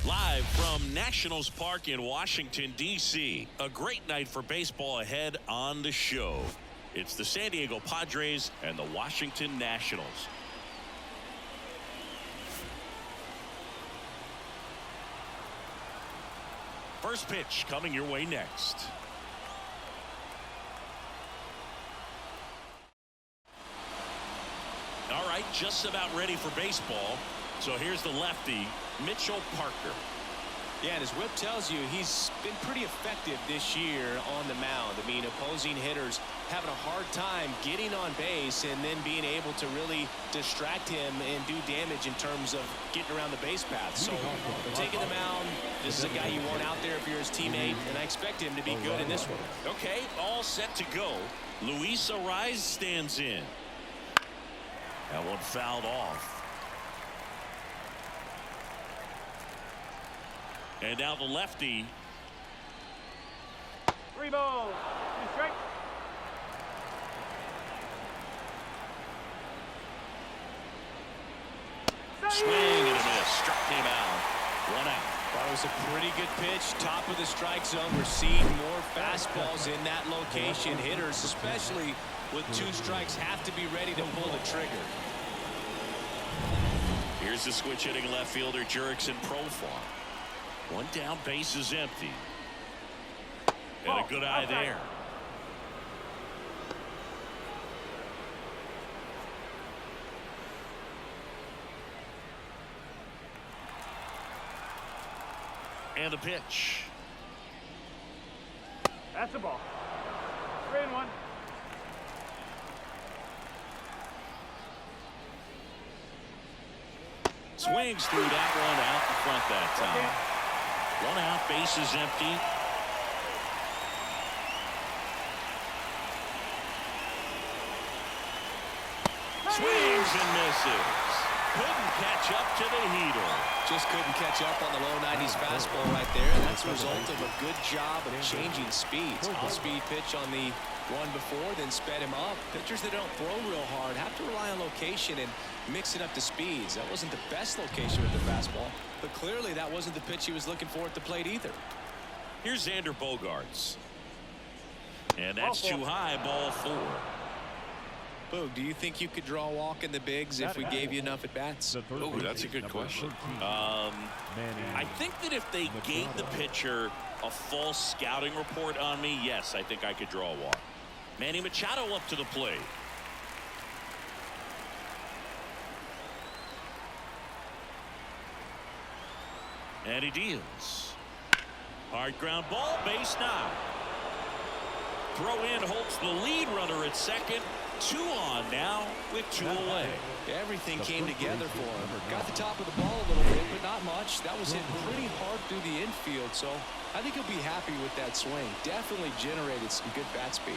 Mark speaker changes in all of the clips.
Speaker 1: Live from Nationals Park in Washington, D.C. A great night for baseball ahead on the show. It's the San Diego Padres and the Washington Nationals. First pitch coming your way next. All right, just about ready for baseball. So here's the lefty, Mitchell Parker.
Speaker 2: Yeah, and his whip tells you he's been pretty effective this year on the mound. I mean, opposing hitters having a hard time getting on base and then being able to really distract him and do damage in terms of getting around the base path. So taking the mound, this is a guy you want out there if you're his teammate, and I expect him to be good in this one.
Speaker 1: Okay, all set to go. Luis Ariz stands in. That one fouled off. And now the lefty.
Speaker 3: 3 balls, 2 strikes.
Speaker 1: Swing and a miss. Struck him out. 1 out.
Speaker 2: That was a pretty good pitch. Top of the strike zone. We're seeing more fastballs in that location. Hitters, especially with 2 strikes, have to be ready to pull the trigger.
Speaker 1: Here's the switch hitting left fielder Jurickson Profar. 1 down, base is empty. And a good eye there. And the pitch.
Speaker 3: That's the ball. 3-1.
Speaker 1: Swings through that one out in front that time. 1 out, base is empty. Swings and misses. Couldn't catch up to the heater.
Speaker 2: Just couldn't catch up on the low 90s fastball right there. And that's a result of a good job of changing speeds. Off-speed pitch on the one before, then sped him up. Pitchers that don't throw real hard have to rely on location and mix it up to speeds. That wasn't the best location with the fastball, but clearly that wasn't the pitch he was looking for at the plate either.
Speaker 1: Here's Xander Bogaerts. And that's too high, ball 4.
Speaker 2: Boog, do you think you could draw a walk in the bigs if we gave you enough at-bats?
Speaker 1: Oh, that's a good question. I think that if they gave the pitcher a false scouting report on me, yes, I think I could draw a walk. Manny Machado up to the plate. And he deals. Hard ground ball, base knock. Throw in holds the lead runner at second. 2 on now with 2 away.
Speaker 2: Everything came together for him. Got the top of the ball a little bit, but not much. That was hit pretty hard through the infield, so I think he'll be happy with that swing. Definitely generated some good bat speed.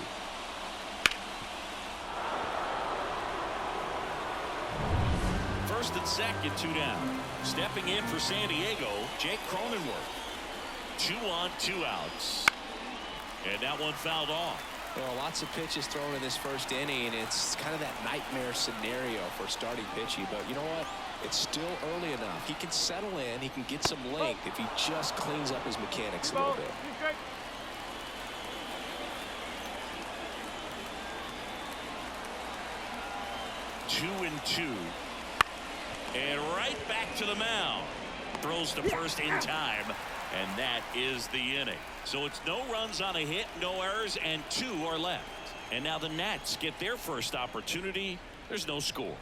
Speaker 1: First and second, 2 down. Stepping in for San Diego, Jake Cronenworth. 2 on, 2 outs. And that one fouled off.
Speaker 2: Well, lots of pitches thrown in this first inning. It's kind of that nightmare scenario for starting pitching. But you know what? It's still early enough. He can settle in. He can get some length if he just cleans up his mechanics a little bit.
Speaker 1: 2-2. And right back to the mound. Throws to first in time. And that is the inning. So it's no runs on a hit, no errors, and 2 are left. And now the Nats get their first opportunity. There's no score.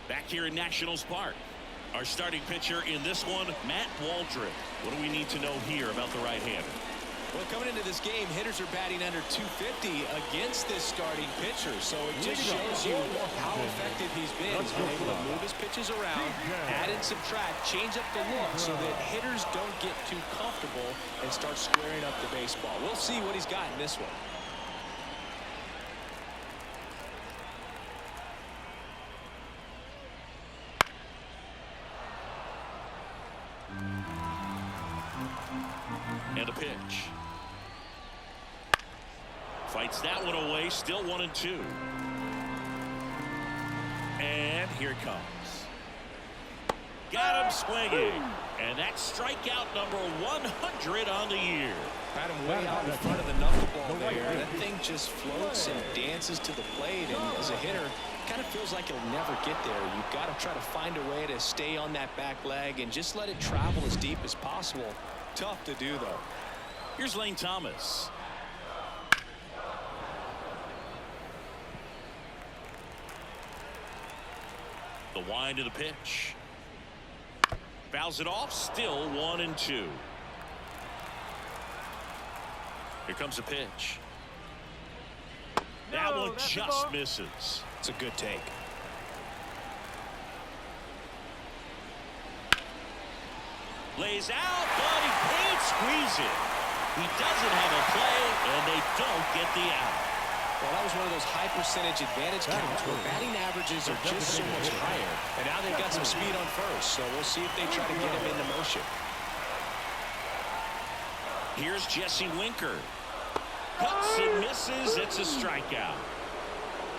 Speaker 1: Back here in Nationals Park. Our starting pitcher in this one, Matt Waldrop. What do we need to know here about the right-hander?
Speaker 2: Well, coming into this game, hitters are batting under 250 against this starting pitcher. So it just shows you how effective he's been. He's been able to move his pitches around, add and subtract, change up the look so that hitters don't get too comfortable and start squaring up the baseball. We'll see what he's got in this one.
Speaker 1: Fights that one away. Still 1-2. And here it comes. Got him swinging. And that's strikeout number 100 on the year.
Speaker 2: Had him way out in front of the knuckleball there. That thing just floats and dances to the plate. And as a hitter, kind of feels like he'll never get there. You've got to try to find a way to stay on that back leg and just let it travel as deep as possible. Tough to do, though.
Speaker 1: Here's Lane Thomas. The wind of the pitch. Fouls it off. Still 1-2. Here comes the pitch. That one just misses.
Speaker 2: It's a good take.
Speaker 1: Lays out, but he can't squeeze it. He doesn't have a play, and they don't get the out.
Speaker 2: Well, that was one of those high percentage advantage counts where batting averages are just so much higher. And now they've got some speed on first, so we'll see if they try to get him into motion.
Speaker 1: Here's Jesse Winker. Cuts and misses. It's a strikeout.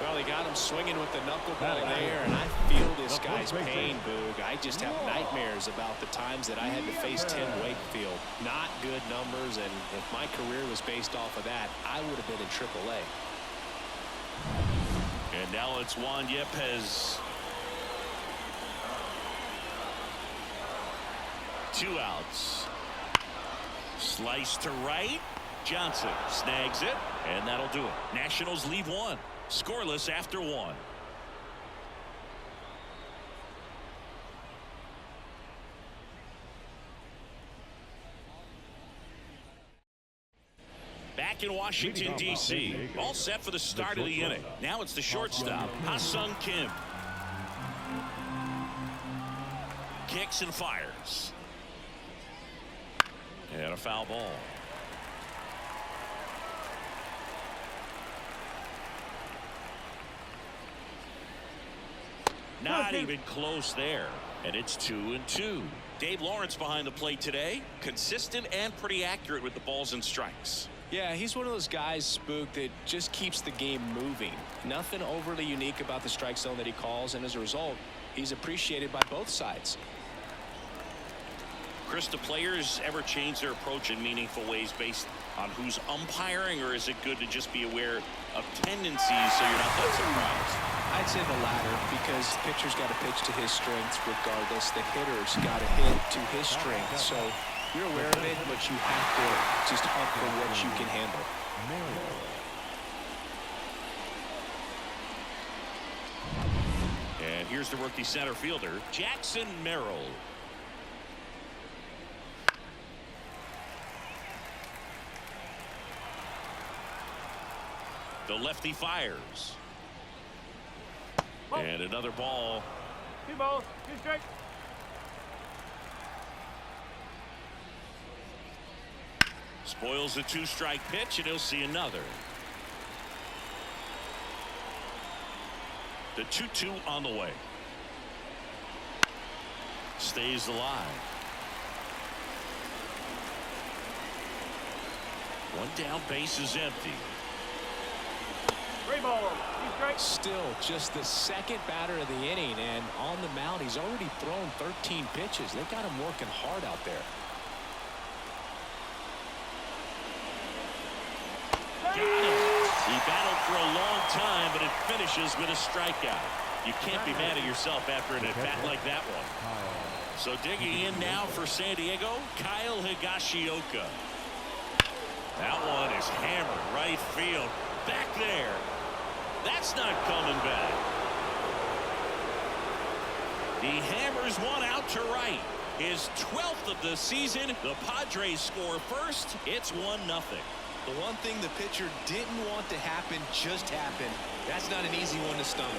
Speaker 2: Well, he got him swinging with the knuckleball there, and I feel this guy's pain, Boog. I just have nightmares about the times that I had to face Tim Wakefield. Not good numbers, and if my career was based off of that, I would have been in AAA.
Speaker 1: And now it's Juan Yepez. 2 outs. Slice to right. Johnson snags it, and that'll do it. Nationals leave 1. Scoreless after 1. Back in Washington, D.C. All set for the start of the inning. Now it's the shortstop, Ha-Sung Kim. Kicks and fires. And a foul ball. Not even close there. And it's 2-2. Dave Lawrence behind the plate today. Consistent and pretty accurate with the balls and strikes.
Speaker 2: Yeah, he's one of those guys, Spook, that just keeps the game moving. Nothing overly unique about the strike zone that he calls, and as a result, he's appreciated by both sides.
Speaker 1: Chris, do players ever change their approach in meaningful ways based on who's umpiring, or is it good to just be aware of tendencies so you're not that surprised?
Speaker 2: I'd say the latter, because the pitcher's got to pitch to his strengths regardless. The hitter's got to hit to his strength. So you're aware of it, but you have to just hunt for what you can handle.
Speaker 1: And here's the rookie center fielder, Jackson Merrill. The lefty fires. And another ball.
Speaker 3: 2 balls, 2 strikes.
Speaker 1: Spoils the 2-strike pitch, and he'll see another. The 2-2 on the way. Stays alive. 1 down, base is empty.
Speaker 3: 3 balls, 2 strikes.
Speaker 2: Still just the second batter of the inning, and on the mound he's already thrown 13 pitches. They've got him working hard out there.
Speaker 1: Got him. He battled for a long time, but it finishes with a strikeout. You can't be mad at yourself after an at-bat like that one. So digging in now for San Diego, Kyle Higashioka. That one is hammered right field. Back there. That's not coming back. He hammers one out to right. His 12th of the season. The Padres score first. It's 1-0.
Speaker 2: The one thing the pitcher didn't want to happen just happened. That's not an easy one to stomach.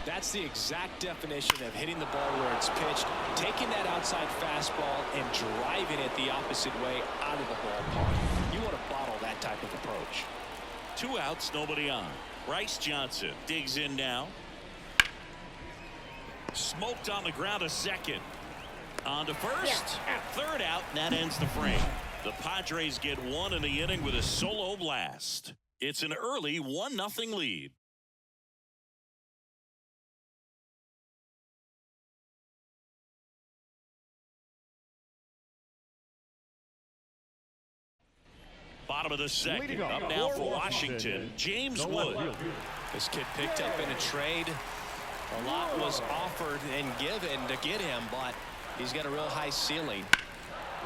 Speaker 2: That's the exact definition of hitting the ball where it's pitched, taking that outside fastball and driving it the opposite way out of the ballpark. You want to bottle that type of approach.
Speaker 1: 2 outs, nobody on. Bryce Johnson digs in now. Smoked on the ground a second. On to first. Third out, and that ends the frame. The Padres get one in the inning with a solo blast. It's an early 1-0 lead. Bottom of the second. Up now for Washington, James Wood.
Speaker 2: This kid picked up in a trade. A lot was offered and given to get him, but he's got a real high ceiling.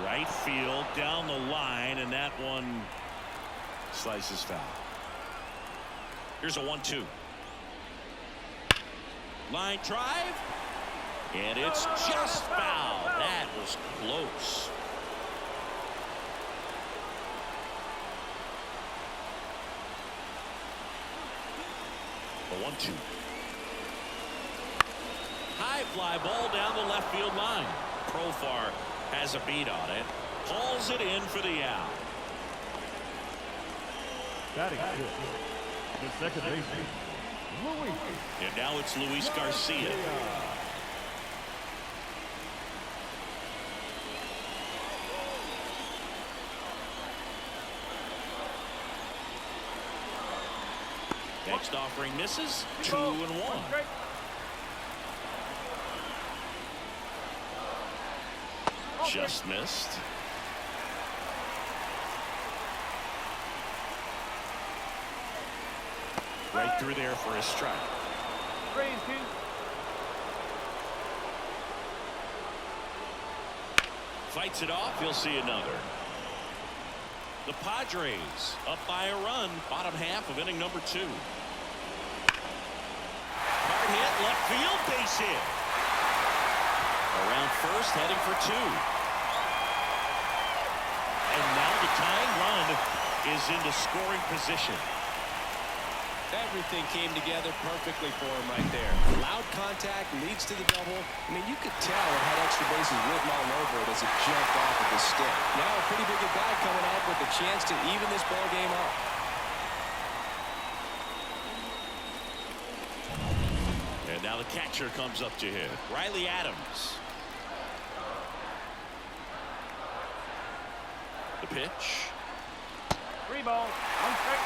Speaker 1: Right field, down the line, and that one slices foul. Here's a 1-2. Line drive, and it's just foul. That was close. A 1-2. High fly ball down the left field line. Profar has a beat on it. Hauls it in for the out.
Speaker 4: Batting the second baseman, Luis.
Speaker 1: And now it's Luis Garcia. Next offering misses. 2-1. Just missed. Right through there for a strike.
Speaker 3: 3-2.
Speaker 1: Fights it off. He'll see another. The Padres up by a run. Bottom half of inning number 2. Hard hit, left field, base hit. Around first, heading for 2. And now the tying run is into scoring position.
Speaker 2: Everything came together perfectly for him right there. Loud contact leads to the double. I mean, you could tell it had extra bases written all over it as it jumped off of the stick. Now a pretty big at-bat coming up with a chance to even this ball game up.
Speaker 1: And now the catcher comes up to hit. Riley Adams. The pitch.
Speaker 3: 3 balls, 1 strike.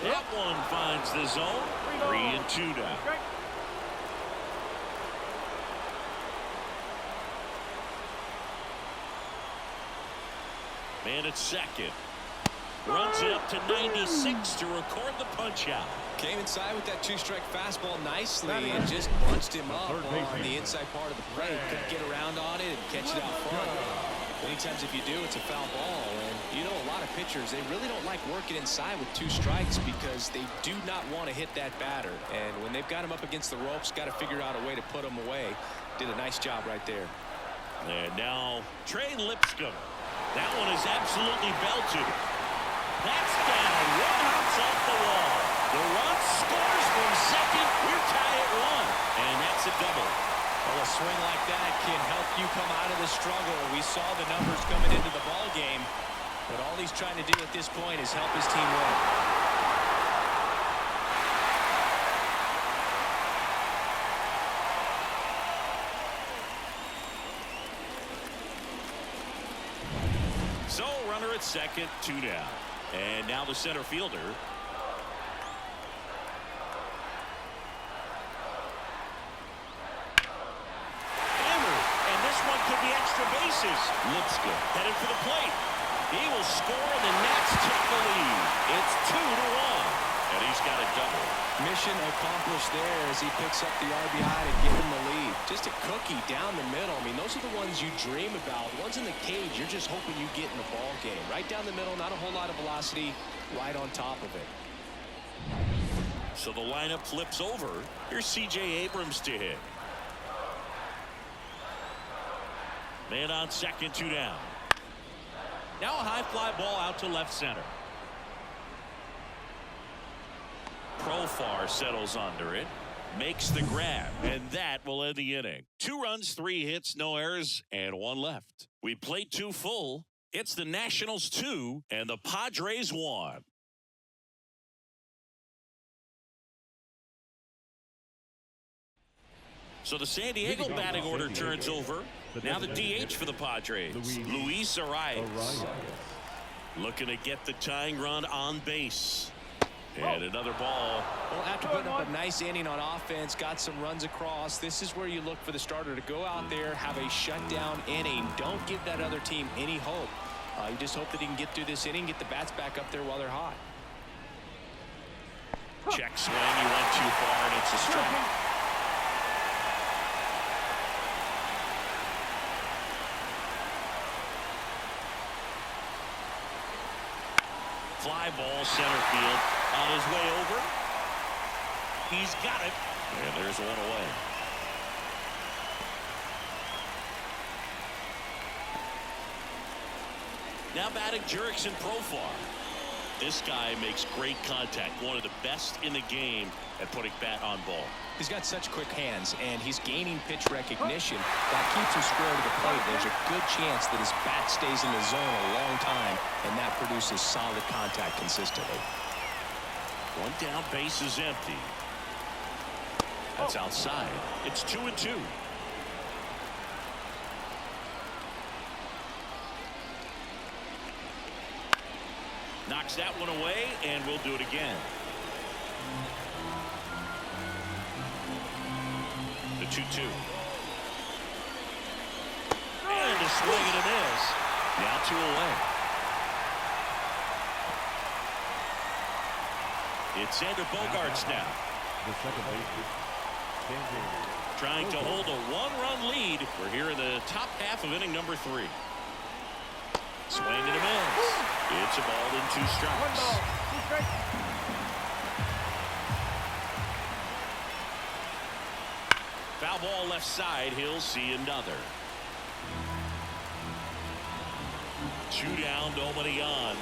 Speaker 1: That one finds the zone. 3-2 now.
Speaker 3: Strike.
Speaker 1: Man at second. Runs it up to 96 to record the punch out.
Speaker 2: Came inside with that 2-strike fastball nicely and just punched him up on the inside part of the plate. Couldn't get around on it and catch it out front. Many times if you do, it's a foul ball. And you know, a lot of pitchers, they really don't like working inside with 2 strikes because they do not want to hit that batter. And when they've got him up against the ropes, got to figure out a way to put him away. Did a nice job right there.
Speaker 1: And now Trey Lipscomb. That one is absolutely belted. That's down. One hops off the wall. The run scores from second. We're tied at 1. And that's a double.
Speaker 2: Well, a swing like that can help you come out of the struggle. We saw the numbers coming into the ball game, but all he's trying to do at this point is help his team win.
Speaker 1: So runner at second, 2 down. And now the center fielder. Could be extra bases. Lipscomb headed for the plate. He will score, and the Nats take the lead. It's 2-1, and he's got a double.
Speaker 2: Mission accomplished there as he picks up the RBI to give him the lead. Just a cookie down the middle. I mean, those are the ones you dream about. The ones in the cage, you're just hoping you get in the ball game. Right down the middle, not a whole lot of velocity, right on top of it.
Speaker 1: So the lineup flips over. Here's C.J. Abrams to hit. Man on second, 2 down. Now a high fly ball out to left center. Profar settles under it. makes the grab, and that will end the inning. 2 runs, 3 hits, no errors, and 1 left. We played 2 full. It's the Nationals 2 and the Padres 1. So the San Diego batting order turns over. Now the DH for the Padres, Luis Arias. Looking to get the tying run on base. And another ball.
Speaker 2: Well, after putting up a nice inning on offense, got some runs across, this is where you look for the starter to go out there, have a shutdown inning. Don't give that other team any hope. You just hope that he can get through this inning, get the bats back up there while they're hot.
Speaker 1: Check swing. He went too far, and it's a strike. Fly ball center field on his way over. He's got it. And there's 1 away. Now batting Jurickson Profar. This guy makes great contact. One of the best in the game at putting bat on ball.
Speaker 2: He's got such quick hands, and he's gaining pitch recognition. That keeps him square to the plate. There's a good chance that his bat stays in the zone a long time, and that produces solid contact consistently.
Speaker 1: 1 down, base is empty. That's outside. It's 2-2. Knocks that one away, and we'll do it again. The 2-2. And a swing and a miss. Now 2 away. It's Xander Bogaerts now.
Speaker 4: The second baseman.
Speaker 1: Trying to hold a 1-run lead. We're here in the top half of inning number 3. Swing and a miss. It's a ball and 2 strikes.
Speaker 3: 1 ball, 2 strikes.
Speaker 1: Foul ball left side. He'll see another. 2 down, nobody on.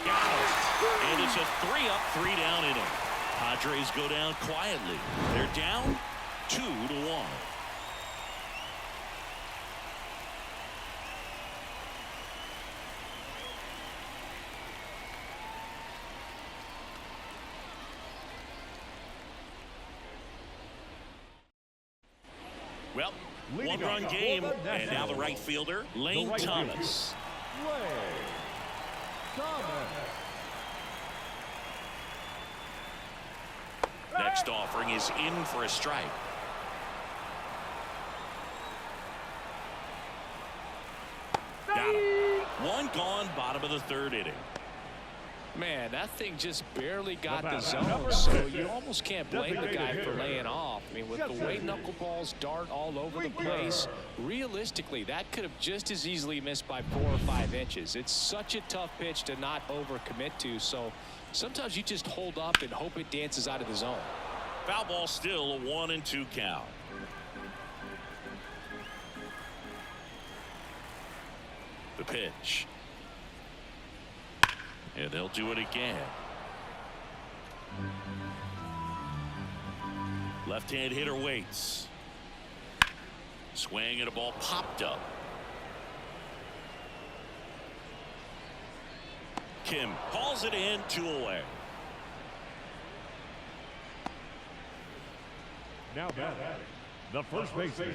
Speaker 1: Got it. And it's a 3-up, 3-down inning. Padres go down quietly. They're down 2-1. Well, 1-run game, and now the right fielder, Lane Thomas. Next offering is in for a strike. Got him. 1 gone, bottom of the 3rd inning.
Speaker 2: Man, that thing just barely got the zone, so you almost can't blame the guy for laying off. I mean, with the way knuckleballs dart all over the place, realistically, that could have just as easily missed by 4 or 5 inches. It's such a tough pitch to not overcommit to, so sometimes you just hold up and hope it dances out of the zone.
Speaker 1: Foul ball still, a 1-2 count. The pitch. And they'll do it again. Left-hand hitter waits. Swing and a ball popped up. Kim calls it in, 2 away.
Speaker 4: Now batting, the first baseman,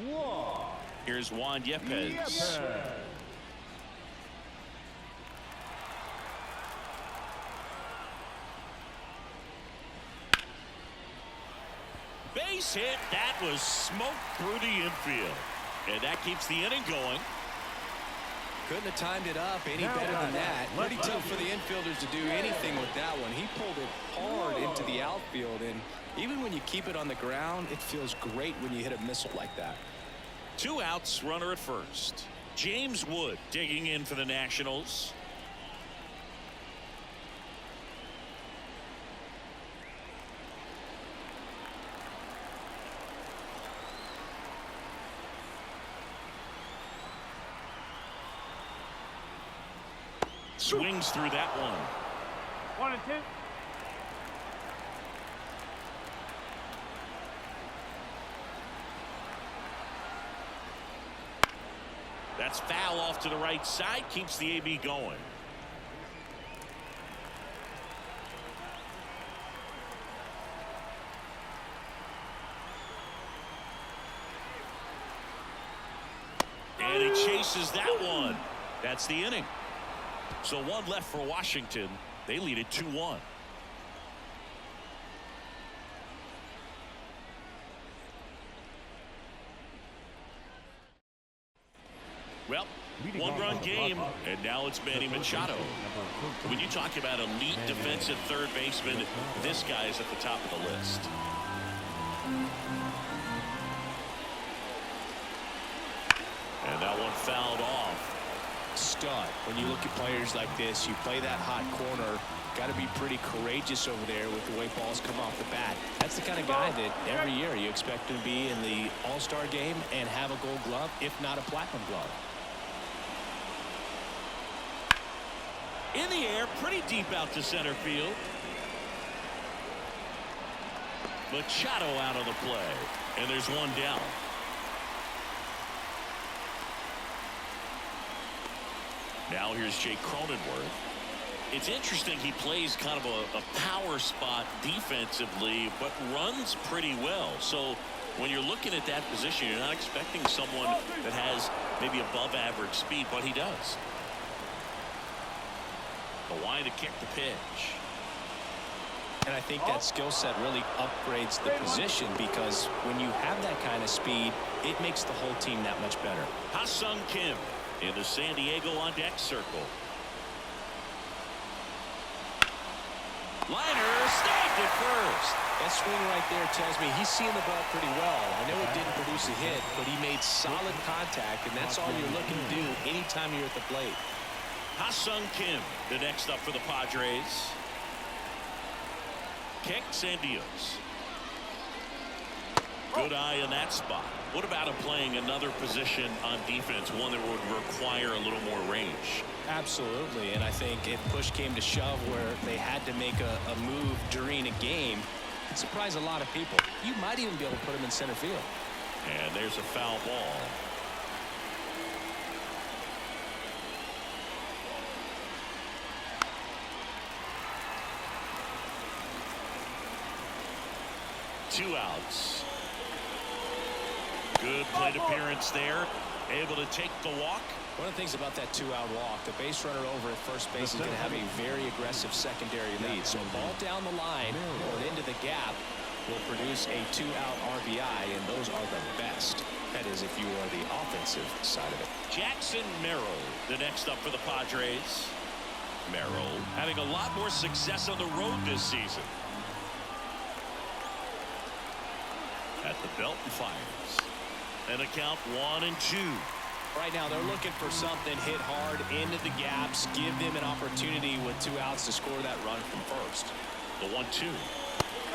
Speaker 4: Juan.
Speaker 1: Here's Juan Yepez. Base hit. That was smoked through the infield. And that keeps the inning going.
Speaker 2: Couldn't have timed it up any better than that. Pretty tough for the infielders to do anything with that one. He pulled it hard into the outfield, and even when you keep it on the ground, it feels great when you hit a missile like that.
Speaker 1: 2 outs, runner at first. James Wood digging in for the Nationals. Swings through that one.
Speaker 3: 1-2.
Speaker 1: That's foul off to the right side. Keeps the AB going. And he chases that one. That's the inning. So one left for Washington. They lead it 2-1. Well, one-run game, and now it's Manny Machado. When you talk about elite defensive third baseman, this guy is at the top of the list. And that one fouled off.
Speaker 2: Stud. When you look at players like this, you play that hot corner. Got to be pretty courageous over there with the way balls come off the bat. That's the kind of guy that every year you expect to be in the All-Star game and have a Gold Glove, if not a Platinum Glove.
Speaker 1: In the air, pretty deep out to center field. Machado out of the play, and there's one down. Now here's Jake Cronenworth. It's interesting, he plays kind of a power spot defensively, but runs pretty well. So when you're looking at that position, you're not expecting someone that has maybe above average speed, but he does. The line to kick the pitch.
Speaker 2: And I think that skill set really upgrades the position, because when you have that kind of speed, it makes the whole team that much better.
Speaker 1: Ha-Sung Kim in the San Diego on deck circle. Liner snagged it first.
Speaker 2: That swing right there tells me he's seeing the ball pretty well. I know it didn't produce a hit, but he made solid contact, and that's all you're looking to do anytime you're at the plate.
Speaker 1: Ha-Sung Kim, the next up for the Padres. Kicks and deals. Good eye in that spot. What about him playing another position on defense, one that would require a little more range?
Speaker 2: Absolutely, and I think if push came to shove where they had to make a move during a game, it'd surprise a lot of people. You might even be able to put him in center field.
Speaker 1: And there's a foul ball. Two outs. Good plate appearance there. Able to take the walk.
Speaker 2: One of the things about that two-out walk, the base runner over at first base is going to have a very aggressive secondary lead. So a ball down the line or into the gap will produce a two-out RBI, and those are the best. That is, if you are the offensive side of it.
Speaker 1: Jackson Merrill, the next up for the Padres. Merrill having a lot more success on the road this season. At the belt and fires. And a count 1-2.
Speaker 2: Right now they're looking for something, hit hard into the gaps, give them an opportunity with two outs to score that run from first.
Speaker 1: The 1-2.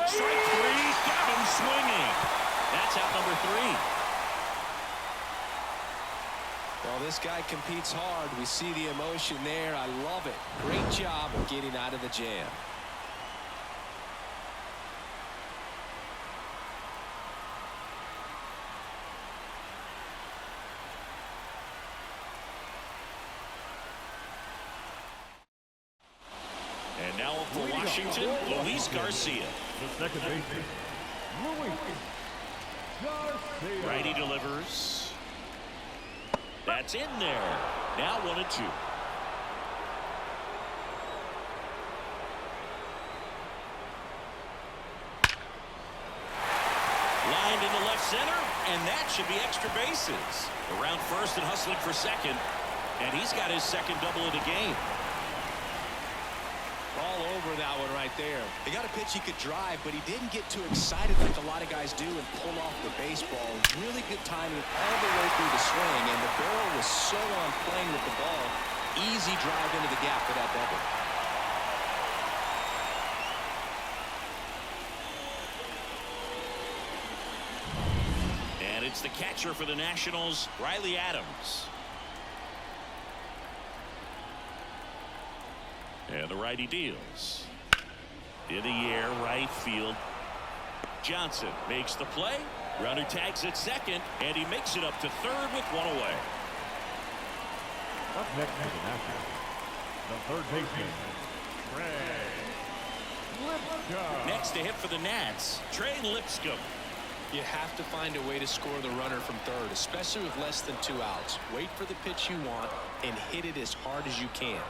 Speaker 1: Strike three, got him swinging. That's out number 3.
Speaker 2: Well, this guy competes hard. We see the emotion there. I love it. Great job of getting out of the jam.
Speaker 1: And now for Washington, Luis Garcia.
Speaker 4: The second baseman, Luis Garcia.
Speaker 1: Righty delivers. That's in there. Now 1-2. Lined into left center, and that should be extra bases. Around first and hustling for second, and he's got his second double of the game.
Speaker 2: All over that one right there. He got a pitch he could drive, but he didn't get too excited like a lot of guys do and pull off the baseball. Really good timing all the way through the swing, and the barrel was so on playing with the ball. Easy drive into the gap for that double.
Speaker 1: And it's the catcher for the Nationals, Riley Adams. And the righty deals. In the air, right field. Johnson makes the play. Runner tags at second, and he makes it up to third with one away.
Speaker 4: Up next to the Nationals, the third baseman, Trey Lipscomb.
Speaker 1: Next to hit for the Nats, Trey Lipscomb.
Speaker 2: You have to find a way to score the runner from third, especially with less than 2 outs. Wait for the pitch you want and hit it as hard as you can.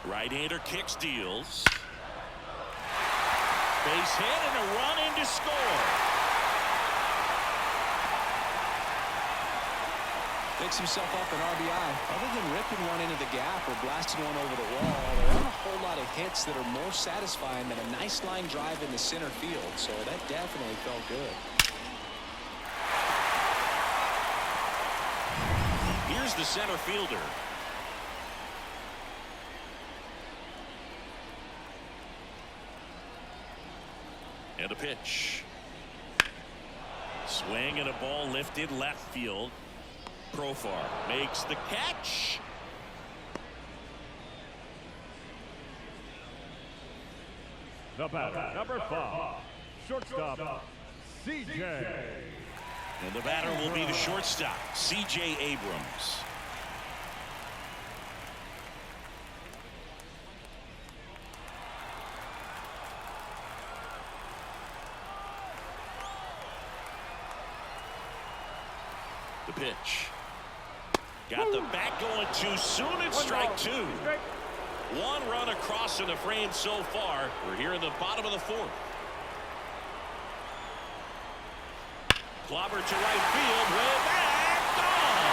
Speaker 1: Right-hander kicks, deals. Base hit and a run in to score.
Speaker 2: Picks himself up an RBI. Other than ripping one into the gap or blasting one over the wall, there aren't a whole lot of hits that are more satisfying than a nice line drive in the center field, so that definitely felt good.
Speaker 1: Here's the center fielder. And a pitch. Swing and a ball lifted left field. Profar makes the catch.
Speaker 4: The batter, number 5, shortstop, C.J.
Speaker 1: And the batter will be the shortstop, C.J. Abrams. The pitch. Got the bat going too soon. It's strike 2. 1 run across in the frame so far. We're here in the bottom of the 4th. Clobber to right field. Way back. Gone.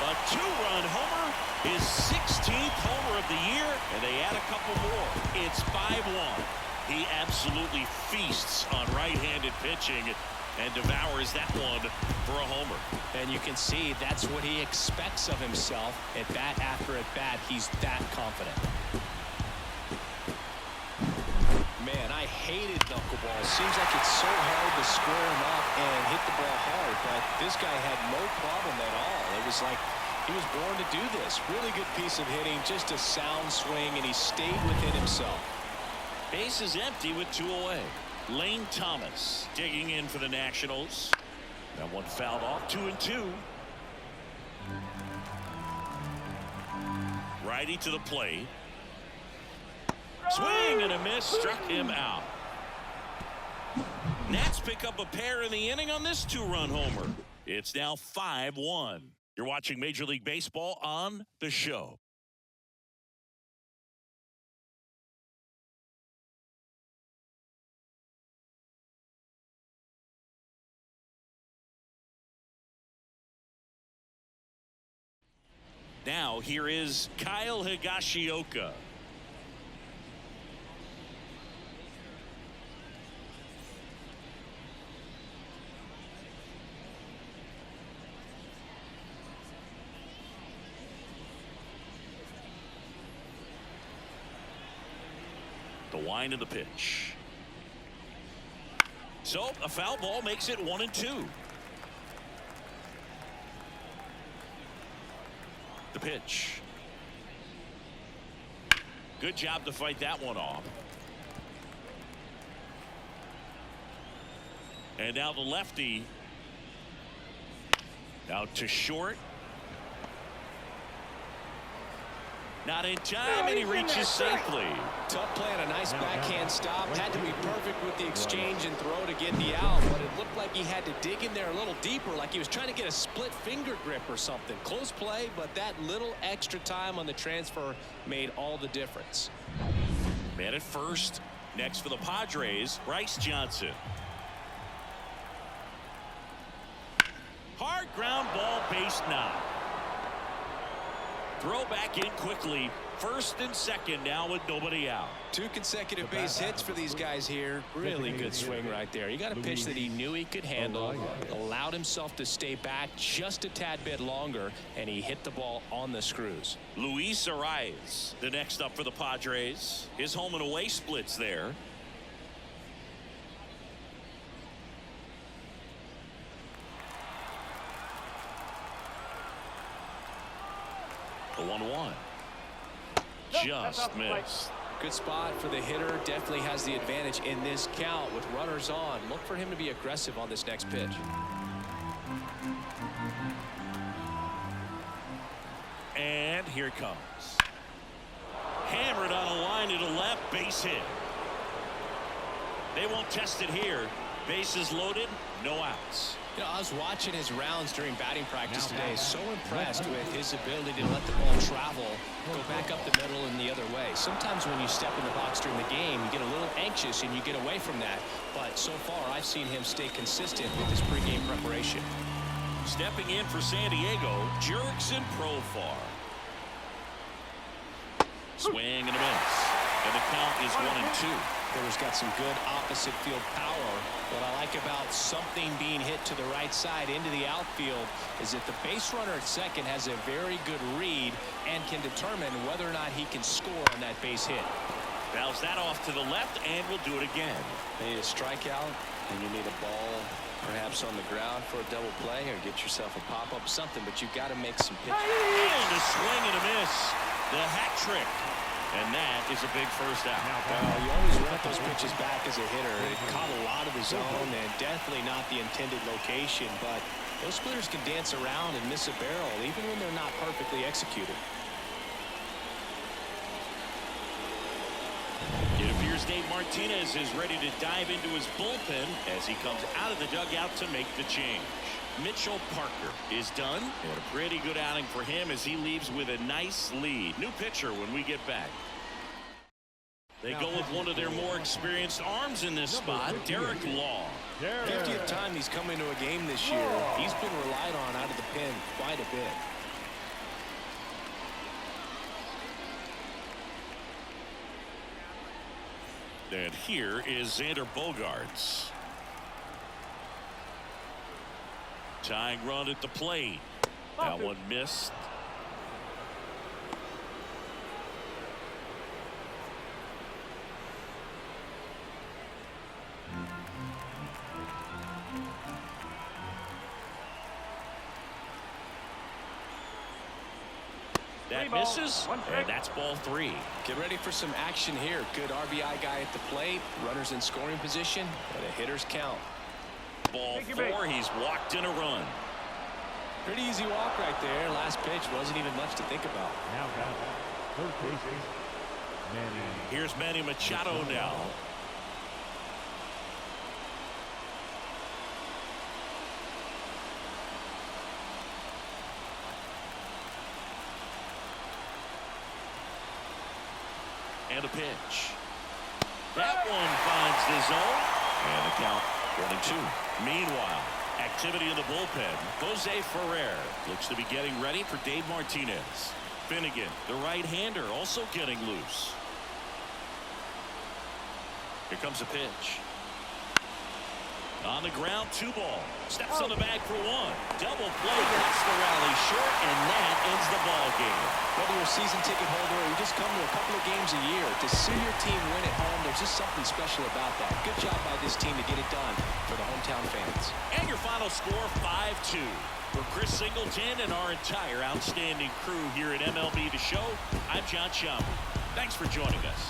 Speaker 1: A 2-run homer. His 16th homer of the year. And they add a couple more. It's 5-1. He absolutely feasts on right-handed pitching and devours that one for a homer.
Speaker 2: And you can see that's what he expects of himself. At bat after at bat, he's that confident. Man, I hated knuckleballs. Seems like it's so hard to square him up and hit the ball hard, but this guy had no problem at all. It was like he was born to do this. Really good piece of hitting, just a sound swing, and he stayed within himself.
Speaker 1: Base is empty with 2 away. Lane Thomas digging in for the Nationals. That one fouled off. 2-2. Righty to the plate. Swing and a miss. Struck him out. Nats pick up a pair in the inning on this 2-run homer. It's now 5-1. You're watching Major League Baseball on The Show. Now here is Kyle Higashioka. The wind of the pitch. So a foul ball makes it 1-2. The pitch. Good job to fight that one off. And now the lefty. Out to short. Not in time, and he reaches safely.
Speaker 2: Tough play and a nice backhand stop. Had to be perfect with the exchange and throw to get the out, but it looked like he had to dig in there a little deeper, like he was trying to get a split finger grip or something. Close play, but that little extra time on the transfer made all the difference.
Speaker 1: Man at first. Next for the Padres, Bryce Johnson. Hard ground ball, base knock. Throw back in quickly. First and second now with nobody out.
Speaker 2: 2 consecutive base hits for these guys here. Really good swing right there. You got a pitch that he knew he could handle, allowed himself to stay back just a tad bit longer, and he hit the ball on the screws.
Speaker 1: Luis Arias, the next up for the Padres. His home and away splits there. The 1-1. Just missed.
Speaker 2: Good spot for the hitter. Definitely has the advantage in this count with runners on. Look for him to be aggressive on this next pitch.
Speaker 1: And here it comes. Hammered on a line to the left, base hit. They won't test it here. Bases loaded, no outs.
Speaker 2: You know, I was watching his rounds during batting practice today. So impressed with his ability to let the ball travel, go back up the middle and the other way. Sometimes when you step in the box during the game, you get a little anxious and you get away from that. But so far, I've seen him stay consistent with his pregame preparation.
Speaker 1: Stepping in for San Diego, Jurickson Profar. Swing and a miss. And the count is 1-2.
Speaker 2: Taylor's got some good opposite field power. What I like about something being hit to the right side into the outfield is that the base runner at second has a very good read and can determine whether or not he can score on that base hit.
Speaker 1: Fouls that off to the left, and we'll do it again.
Speaker 2: You need a strikeout, and you need a ball perhaps on the ground for a double play, or get yourself a pop-up, something, but you've got to make some pitches.
Speaker 1: And a swing and a miss. The hat trick. And that is a big first out.
Speaker 2: You always want those pitches back as a hitter. It caught a lot of the zone and definitely not the intended location, but those splitters can dance around and miss a barrel even when they're not perfectly executed.
Speaker 1: It appears Dave Martinez is ready to dive into his bullpen as he comes out of the dugout to make the change. Mitchell Parker is done, and a pretty good outing for him as he leaves with a nice lead. New pitcher when we get back. They go with one of their more experienced arms in this spot, Derek Law.
Speaker 2: 50th time he's come into a game this year. He's been relied on out of the pen quite a bit.
Speaker 1: And here is Xander Bogaerts. Tying run at the plate. That one missed. That misses, and that's ball 3.
Speaker 2: Get ready for some action here. Good RBI guy at the plate. Runners in scoring position, and a hitter's count.
Speaker 1: Ball 4, he's walked in a run.
Speaker 2: Pretty easy walk right there. Last pitch wasn't even much to think about.
Speaker 4: Now got third base.
Speaker 1: Here's Manny Machado now. And a pitch. That one finds the zone. And the count 1-2. Meanwhile, activity in the bullpen. Jose Ferrer looks to be getting ready for Dave Martinez. Finnegan, the right-hander, also getting loose. Here comes a pitch. On the ground, 2 ball. Steps on the bag for 1. Double play, cuts the rally short, and that ends the ball game.
Speaker 2: Whether you're a season ticket holder or you just come to a couple of games a year, to see your team win at home, there's just something special about that. Good job by this team to get it done for the hometown fans.
Speaker 1: And your final score, 5-2. For Chris Singleton and our entire outstanding crew here at MLB The Show, I'm John Schaumburg. Thanks for joining us.